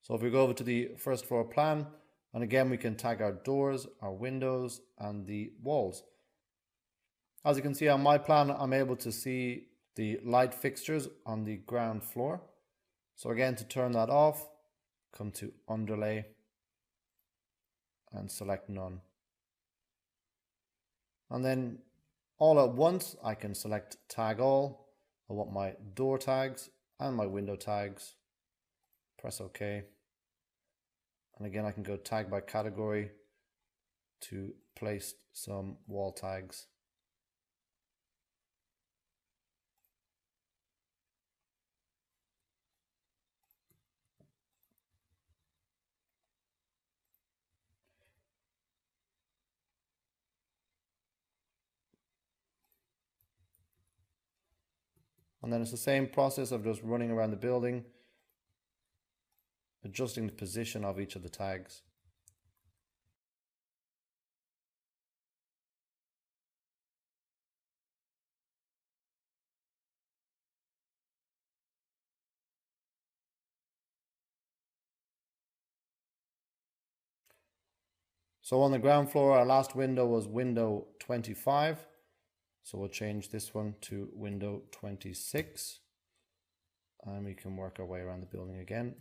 So if we go over to the first floor plan, and again we can tag our doors, our windows, and the walls. As you can see on my plan, I'm able to see the light fixtures on the ground floor. So again, to turn that off, come to Underlay and select None. And then all at once, I can select Tag All. I want my door tags and my window tags. Press OK. And again, I can go tag by category to place some wall tags. And then it's the same process of just running around the building, adjusting the position of each of the tags. So on the ground floor, our last window was window 25. So we'll change this one to window 26. And we can work our way around the building again.